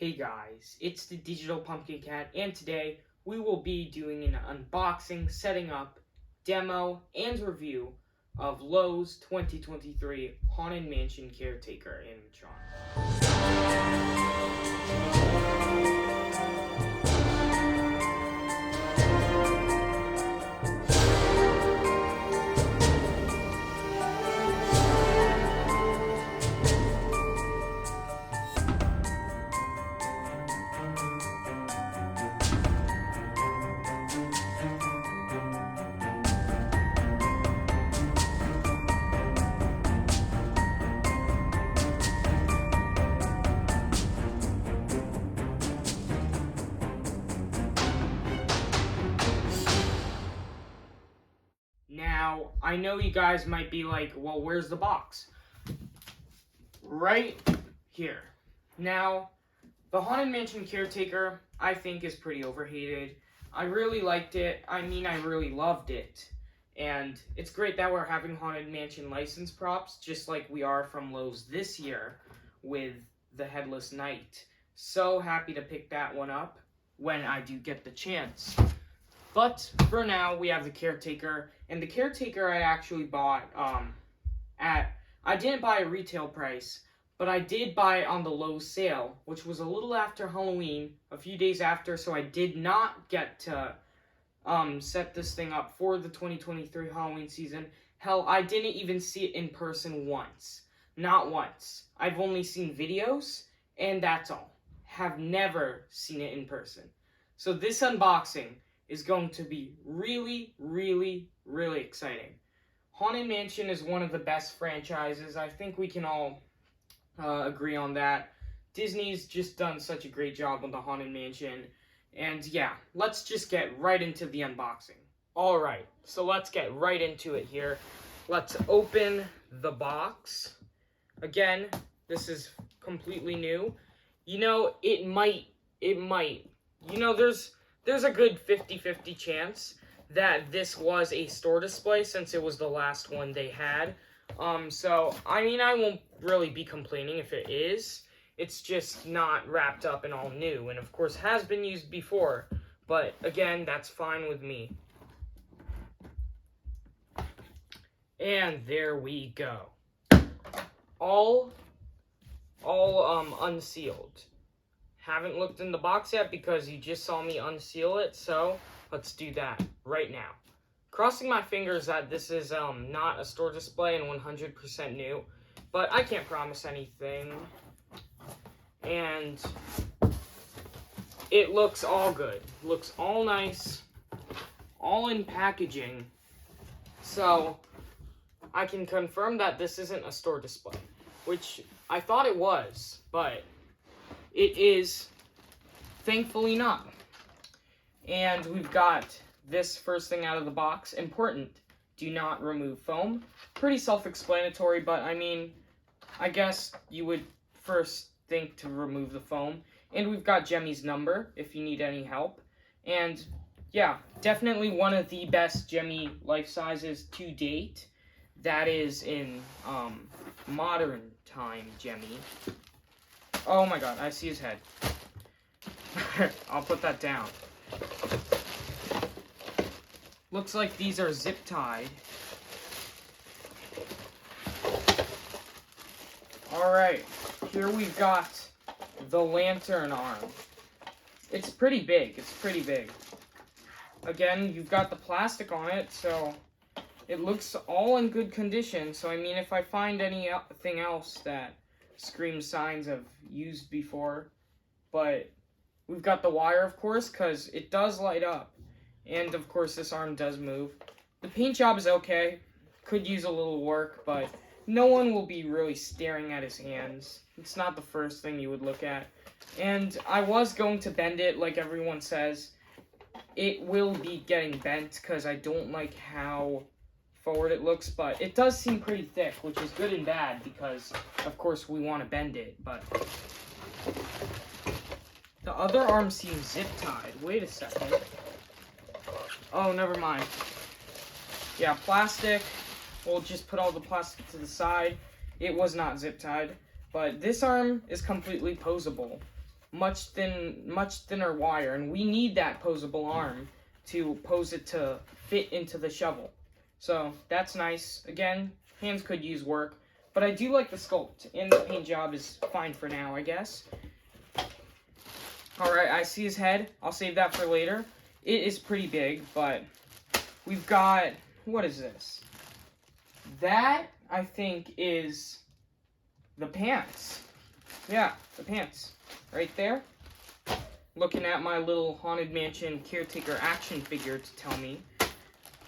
Hey guys, it's the Digital Pumpkin Cat, and today we will be doing an unboxing, setting up, demo, and review of Lowe's 2023 Haunted Mansion Caretaker animatronic. Now, I know you guys might be like, well, where's the box? Right here. Now, the Haunted Mansion Caretaker, I think, is pretty overhated. I really liked it. I really loved it. And it's great that we're having Haunted Mansion license props, just like we are from Lowe's this year with the Headless Knight. So happy to pick that one up when I do get the chance. But for now, we have the Caretaker, and the Caretaker I actually bought I didn't buy a retail price, but I did buy it on the Lowe's sale, which was a little after Halloween, a few days after, so I did not get to set this thing up for the 2023 Halloween season. Hell, I didn't even see it in person once. Not once. I've only seen videos, and that's all. Have never seen it in person. So this unboxing is going to be really, really, really exciting. Haunted Mansion is one of the best franchises. I think we can all agree on that. Disney's just done such a great job on the Haunted Mansion. And yeah, let's just get right into the unboxing. Alright, so let's get right into it here. Let's open the box. Again, this is completely new. You know, it might. You know, there's a good 50-50 chance that this was a store display since it was the last one they had. So, I won't really be complaining if it is. It's just not wrapped up and all new, and of course has been used before. But again, that's fine with me. And there we go. All unsealed. Haven't looked in the box yet because you just saw me unseal it, so let's do that right now. Crossing my fingers that this is not a store display and 100% new, but I can't promise anything. And it looks all good. Looks all nice, all in packaging. So I can confirm that this isn't a store display, which I thought it was, but it is thankfully not. And we've got this first thing out of the box. Important, do not remove foam. Pretty self-explanatory, but I guess you would first think to remove the foam. And we've got Jemmy's number if you need any help. And yeah, definitely one of the best Jemmy life sizes to date. That is in modern time Jemmy. Oh my god, I see his head. I'll put that down. Looks like these are zip-tied. Alright, here we've got the lantern arm. It's pretty big, Again, you've got the plastic on it, so it looks all in good condition. So if I find anything else that screams signs of used before, but we've got the wire, of course, because it does light up. And, of course, this arm does move. The paint job is okay. Could use a little work, but no one will be really staring at his hands. It's not the first thing you would look at. And I was going to bend it, like everyone says. It will be getting bent, because I don't like how forward it looks, but it does seem pretty thick, which is good and bad, because, of course, we want to bend it, but the other arm seems zip-tied. Wait a second. Oh, never mind. Yeah, plastic. We'll just put all the plastic to the side. It was not zip-tied. But this arm is completely posable. much thinner wire, and we need that posable arm to pose it to fit into the shovel. So that's nice. Again, hands could use work, but I do like the sculpt, and the paint job is fine for now, I guess. Alright, I see his head. I'll save that for later. It is pretty big, but we've got, what is this? That, I think, is the pants. Yeah, the pants. Right there. Looking at my little Haunted Mansion caretaker action figure to tell me.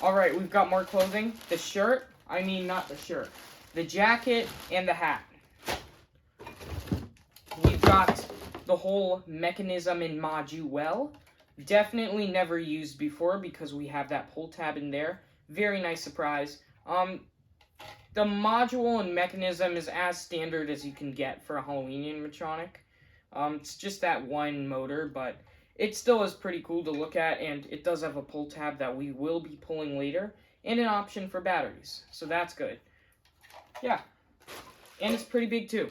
Alright, we've got more clothing. The shirt, not the shirt. The jacket and the hat. We've got the whole mechanism and module. Definitely never used before because we have that pull tab in there. Very nice surprise. The module and mechanism is as standard as you can get for a Halloween animatronic. It's just that one motor, but it still is pretty cool to look at, and it does have a pull tab that we will be pulling later, and an option for batteries, so that's good. Yeah, and it's pretty big too.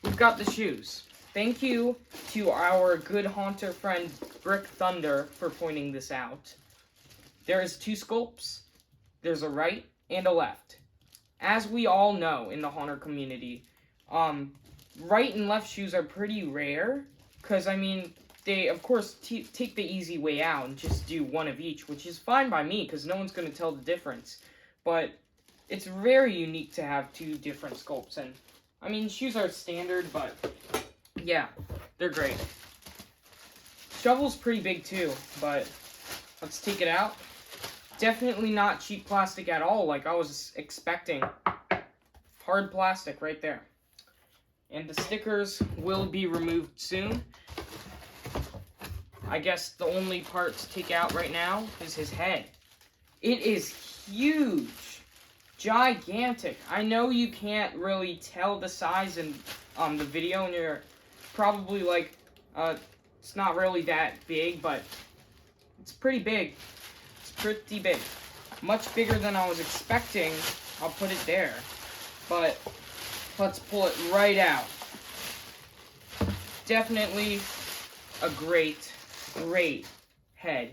We've got the shoes. Thank you to our good haunter friend Brick Thunder for pointing this out. There is 2 sculpts. There's a right and a left. As we all know in the haunter community, right and left shoes are pretty rare, because, they, of course, take the easy way out and just do one of each, which is fine by me, because no one's going to tell the difference. But it's very unique to have 2 different sculpts, and, shoes are standard, but, yeah, they're great. Shovel's pretty big, too, but let's take it out. Definitely not cheap plastic at all, like I was expecting. Hard plastic right there. And the stickers will be removed soon. I guess the only part to take out right now is his head. It is huge. Gigantic. I know you can't really tell the size in the video, and you're probably like, it's not really that big, but it's pretty big. Pretty big. Much bigger than I was expecting. I'll put it there. But let's pull it right out. Definitely a great head.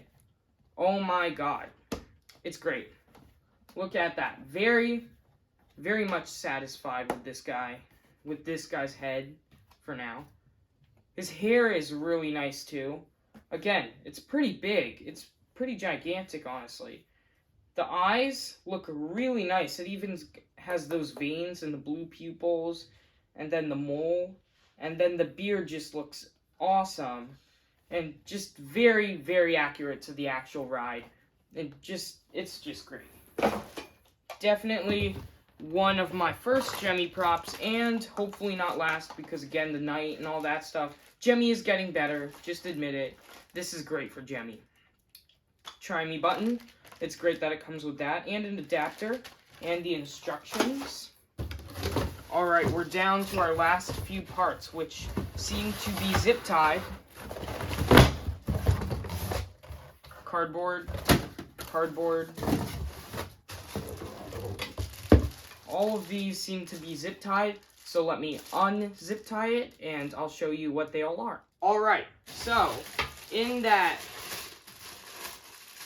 Oh my god. It's great. Look at that. Very much satisfied with this guy. With this guy's head for now. His hair is really nice too. Again, it's pretty big. It's pretty gigantic, honestly. The eyes look really nice. It even has those veins and the blue pupils, and then the mole, and then the beard just looks awesome, and just very accurate to the actual ride. It's just great. Definitely one of my first Jemmy props, and hopefully not last, because again, the night and all that stuff. Jemmy is getting better, just admit it. This is great for Jemmy. Try me button. It's great that it comes with that, and an adapter, and the instructions. Alright, we're down to our last few parts, which seem to be zip tied. Cardboard. All of these seem to be zip tied, so let me unzip tie it, and I'll show you what they all are. Alright, so, in that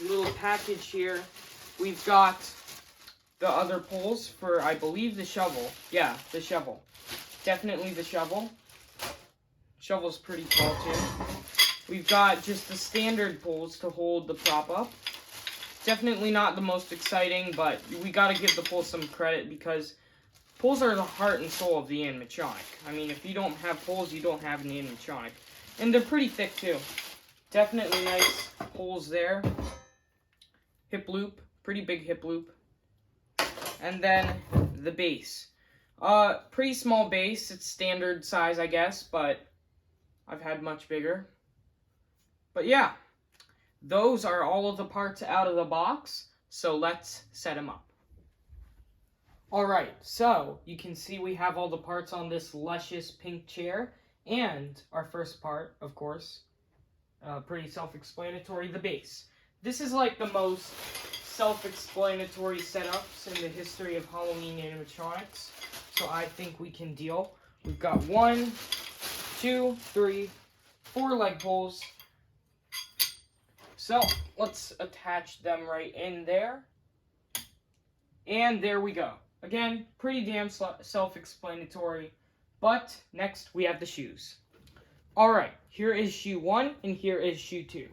little package here, we've got the other poles for, I believe, the shovel. Yeah, the shovel. Definitely the shovel. Shovel's pretty tall too. We've got just the standard poles to hold the prop up. Definitely not the most exciting, but we gotta give the poles some credit, because poles are the heart and soul of the animatronic. If you don't have poles, you don't have an animatronic. And they're pretty thick too. Definitely nice poles there. Hip loop, pretty big hip loop. And then the base. Pretty small base. It's standard size, I guess, but I've had much bigger. But yeah, those are all of the parts out of the box, so let's set them up. Alright, so you can see we have all the parts on this luscious pink chair, and our first part, of course, pretty self-explanatory, the base. This is like the most self-explanatory setups in the history of Halloween animatronics, so I think we can deal. We've got 1, 2, 3, 4 leg pulls. So let's attach them right in there. And there we go. Again, pretty damn self-explanatory. But next we have the shoes. Alright, here is shoe 1 and here is shoe 2.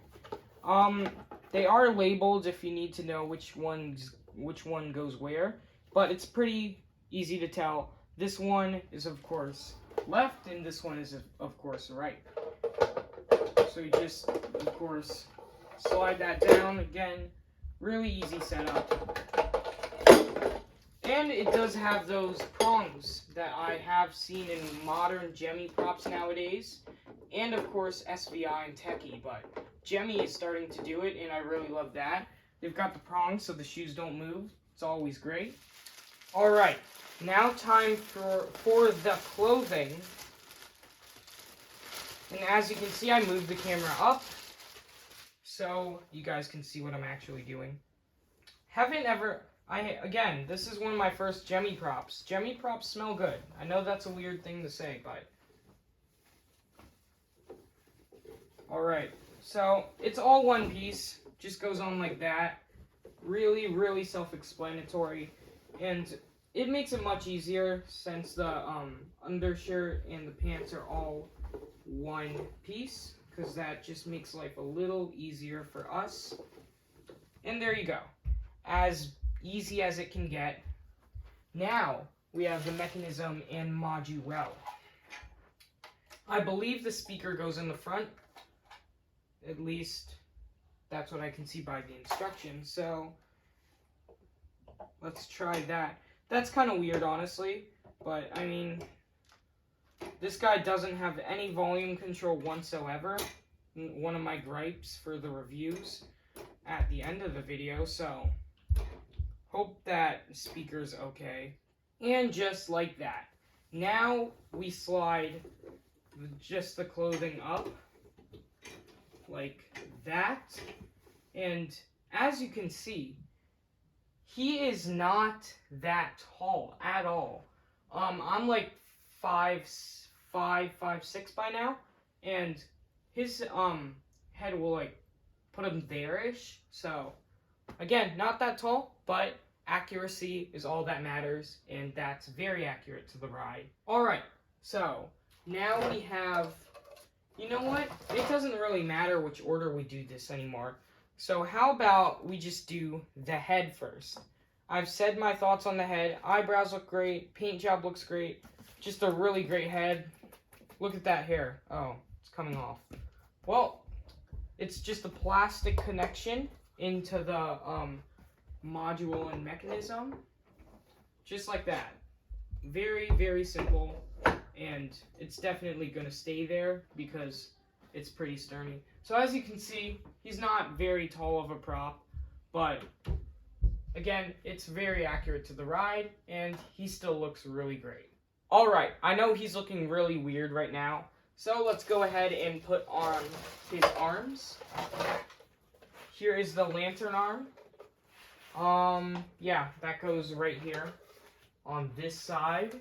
They are labeled if you need to know which one goes where, but it's pretty easy to tell. This one is of course left and this one is of course right. So you just of course slide that down. Again, really easy setup. And it does have those prongs that I have seen in modern Gemmy props nowadays. And of course SVI and Techie, but Gemmy is starting to do it and I really love that. They've got the prongs so the shoes don't move. It's always great. Alright, now time for the clothing. And as you can see, I moved the camera up so you guys can see what I'm actually doing. Again, this is one of my first Gemmy props. Gemmy props smell good. I know that's a weird thing to say, but... Alright, so it's all one piece. Just goes on like that. Really, really self-explanatory. And it makes it much easier since the undershirt and the pants are all one piece. Because that just makes life a little easier for us. And there you go. As easy as it can get. Now we have the mechanism and module. I believe the speaker goes in the front. At least that's what I can see by the instructions. So let's try that. That's kind of weird, honestly. But I mean, this guy doesn't have any volume control whatsoever. One of my gripes for the reviews at the end of the video. So hope that speaker's okay. And just like that. Now we slide just the clothing up like that. And as you can see, he is not that tall at all. I'm like 5'6" by now, and his head will like put him there-ish. So again, not that tall, but accuracy is all that matters, and that's very accurate to the ride. Alright, so now we have, you know what? It doesn't really matter which order we do this anymore. So how about we just do the head first? I've said my thoughts on the head. Eyebrows look great. Paint job looks great. Just a really great head. Look at that hair. Oh, it's coming off. Well, it's just a plastic connection into the module and mechanism. Just like that. Very, very simple. And it's definitely going to stay there because it's pretty sturdy. So as you can see, he's not very tall of a prop, but again, it's very accurate to the ride, and he still looks really great. Alright, I know he's looking really weird right now, so let's go ahead and put on his arms. Here is the lantern arm. Yeah, that goes right here on this side.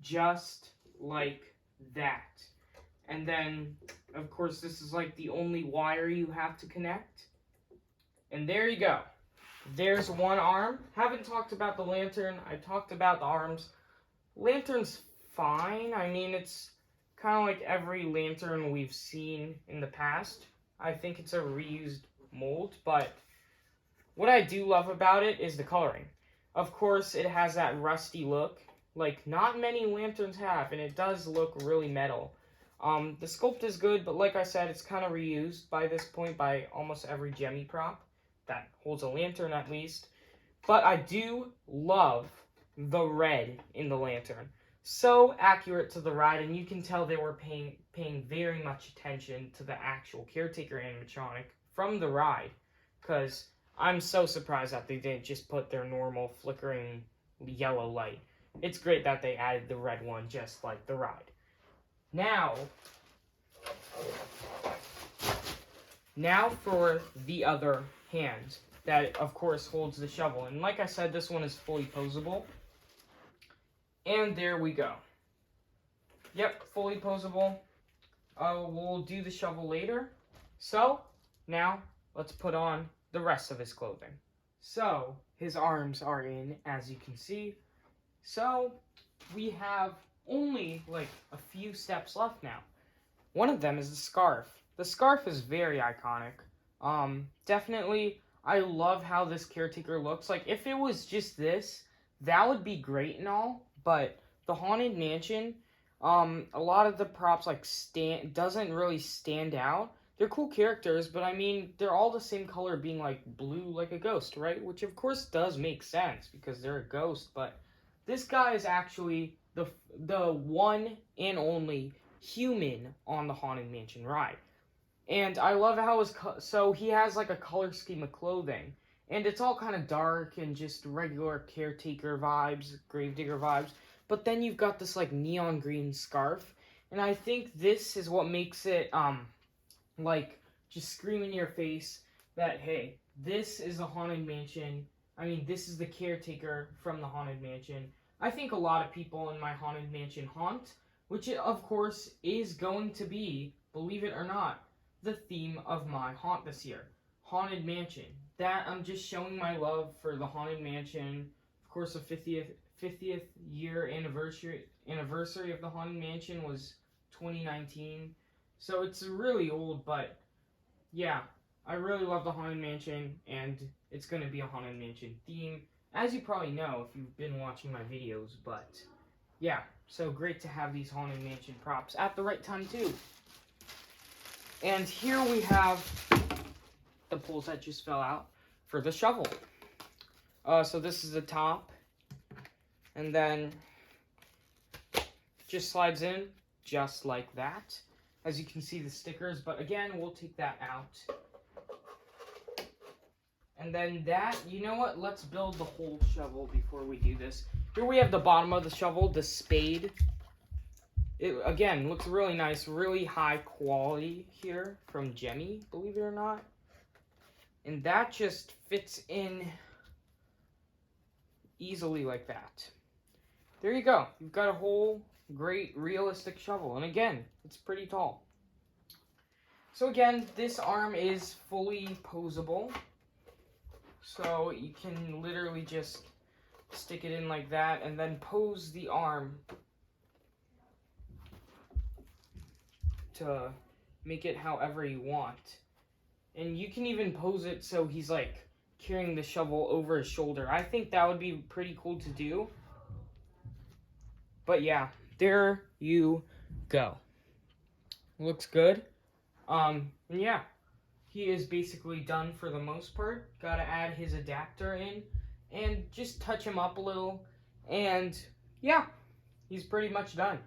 Just like that. And then, of course, this is like the only wire you have to connect. And there you go. There's one arm. Haven't talked about the lantern. I talked about the arms. Lantern's fine. I mean, it's kind of like every lantern we've seen in the past. I think it's a reused mold, but what I do love about it is the coloring. Of course, it has that rusty look, like not many lanterns have, and it does look really metal. The sculpt is good, but like I said, it's kind of reused by this point by almost every Gemmy prop that holds a lantern at least. But I do love the red in the lantern. So accurate to the ride, and you can tell they were paying very much attention to the actual caretaker animatronic from the ride, because I'm so surprised that they didn't just put their normal flickering yellow light. It's great that they added the red one just like the ride. Now for the other hand that, of course, holds the shovel. And like I said, this one is fully posable. And there we go. Yep, fully posable. We'll do the shovel later. So, now, let's put on the rest of his clothing. So, his arms are in, as you can see. So, we have only, like, a few steps left now. One of them is the scarf. The scarf is very iconic. Definitely, I love how this caretaker looks. Like, if it was just this, that would be great and all, but the Haunted Mansion, a lot of the props, like, doesn't really stand out. They're cool characters, but I mean, they're all the same color, being, like, blue like a ghost, right? Which, of course, does make sense, because they're a ghost, but this guy is actually the one and only human on the Haunted Mansion ride. And I love how so he has like a color scheme of clothing, and it's all kind of dark and just regular caretaker vibes, gravedigger vibes. But then you've got this like neon green scarf, and I think this is what makes it like just scream in your face that hey, this is the Haunted Mansion. I mean, this is the caretaker from the Haunted Mansion. I think a lot of people in my Haunted Mansion haunt, which of course is going to be, believe it or not, the theme of my haunt this year. Haunted Mansion. That I'm just showing my love for the Haunted Mansion. Of course, the 50th year anniversary of the Haunted Mansion was 2019. So it's really old, but yeah, I really love the Haunted Mansion, and it's going to be a Haunted Mansion theme, as you probably know if you've been watching my videos, but yeah, so great to have these Haunted Mansion props at the right time too. And here we have the poles that just fell out for the shovel. So this is the top, and then just slides in just like that. As you can see the stickers, but again, we'll take that out. And then that, you know what, let's build the whole shovel before we do this. Here we have the bottom of the shovel, the spade. It, again, looks really nice, really high quality here from Jemmy, believe it or not. And that just fits in easily like that. There you go. You've got a whole great realistic shovel. And again, it's pretty tall. So again, this arm is fully posable. So you can literally just stick it in like that and then pose the arm to make it however you want. And you can even pose it so he's like carrying the shovel over his shoulder. I think that would be pretty cool to do. But yeah, there you go. Looks good. And yeah, he is basically done for the most part. Gotta add his adapter in and just touch him up a little. And yeah, he's pretty much done.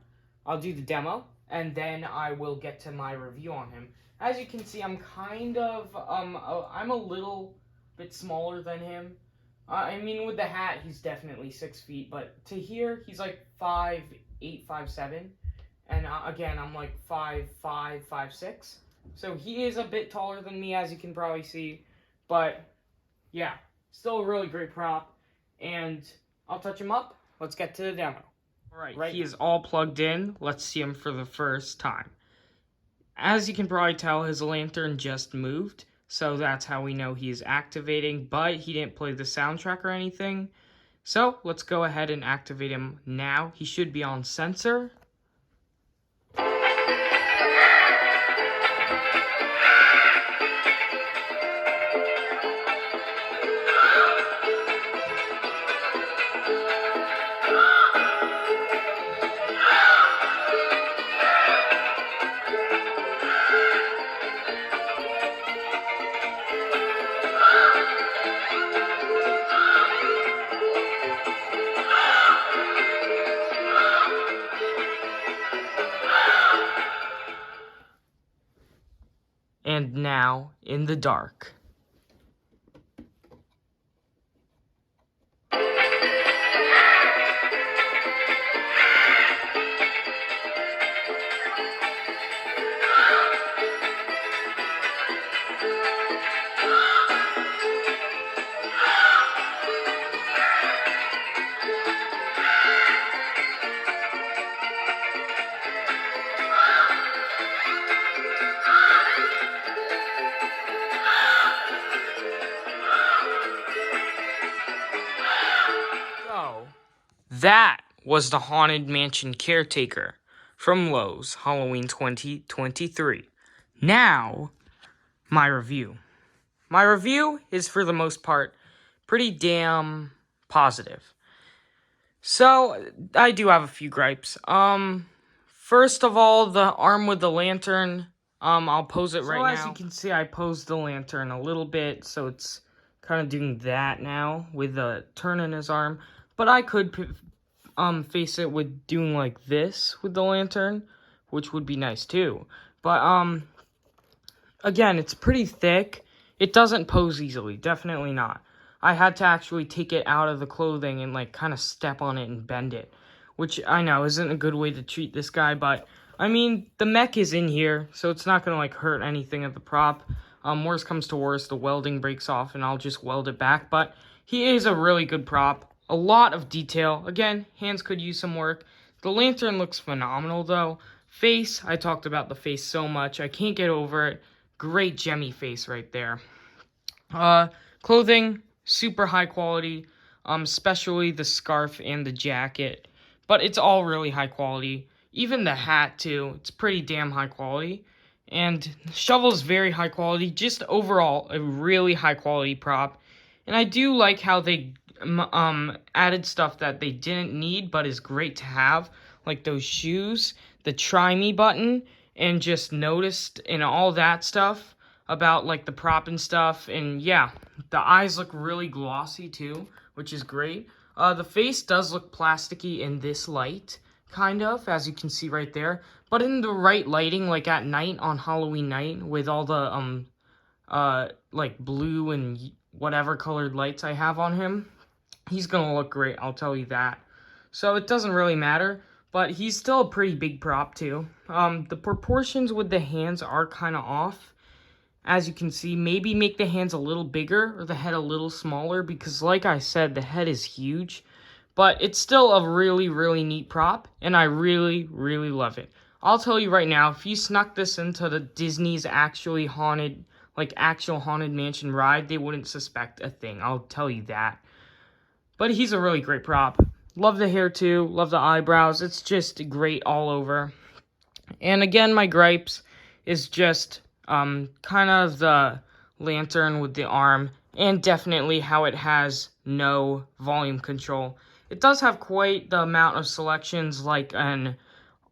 I'll do the demo and then I will get to my review on him. As you can see, I'm kind of, I'm a little bit smaller than him. I mean, with the hat, he's definitely 6 feet, but to here, he's like 5'8", 5'7", and again, I'm like 5'5", 5'6". So he is a bit taller than me, as you can probably see, but yeah, still a really great prop, and I'll touch him up. Let's get to the demo. All right, he is all plugged in. Let's see him for the first time. As you can probably tell, his lantern just moved. So that's how we know he is activating, but he didn't play the soundtrack or anything. So let's go ahead and activate him now. He should be on sensor. And now in the dark. that was the Haunted Mansion Caretaker from Lowe's Halloween 2023. Now, my review. My review is, for the most part, pretty damn positive. So, I do have a few gripes. First of all, the arm with the lantern, I'll pose it right now. So, as you can see, I posed the lantern a little bit, so it's kind of doing that now with the turn in his arm. But I could face it with doing like this with the lantern, which would be nice too. But again, it's pretty thick. It doesn't pose easily, definitely not. I had to actually take it out of the clothing and like kind of step on it and bend it, which I know isn't a good way to treat this guy, but I mean, the mech is in here, so it's not gonna like hurt anything of the prop. Worst comes to worst, the welding breaks off and I'll just weld it back, but he is a really good prop. A lot of detail. Again, hands could use some work. The lantern looks phenomenal though. Face, I talked about the face so much. I can't get over it. Great gemmy face right there. Clothing, super high quality. Especially the scarf and the jacket. But it's all really high quality. Even the hat too. It's pretty damn high quality. And the shovel's very high quality. Just overall, a really high quality prop. And I do like how they added stuff that they didn't need but is great to have, like those shoes, the try me button, and just noticed and all that stuff about like the prop and stuff. And yeah, the eyes look really glossy too, which is great. The face does look plasticky in this light, kind of, as you can see right there, but in the right lighting, like at night on Halloween night with all the like blue and whatever colored lights I have on him, he's gonna look great, I'll tell you that. So it doesn't really matter, but he's still a pretty big prop too. The proportions with the hands are kind of off. As you can see, maybe make the hands a little bigger or the head a little smaller, because like I said, the head is huge. But it's still a really, really neat prop, and I really, really love it. I'll tell you right now, if you snuck this into the Disney's actual Haunted Mansion ride, they wouldn't suspect a thing. I'll tell you that. But he's a really great prop. Love the hair too. Love the eyebrows. It's just great all over. And again, my gripes is just kind of the lantern with the arm. And definitely how it has no volume control. It does have quite the amount of selections, like an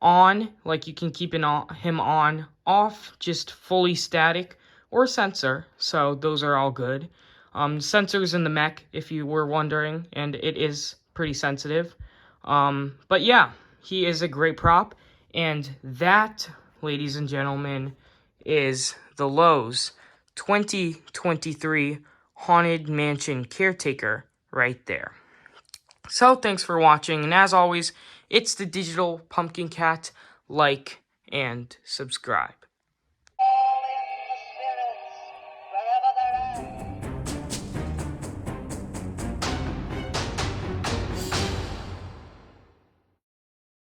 on, like you can keep him on, off, just fully static, or sensor. So those are all good. Sensors in the mech, if you were wondering, and it is pretty sensitive. But yeah, he is a great prop, and that, ladies and gentlemen, is the Lowe's 2023 Haunted Mansion Caretaker right there. So thanks for watching, and as always, it's the Digital Pumpkin Cat. Like and subscribe.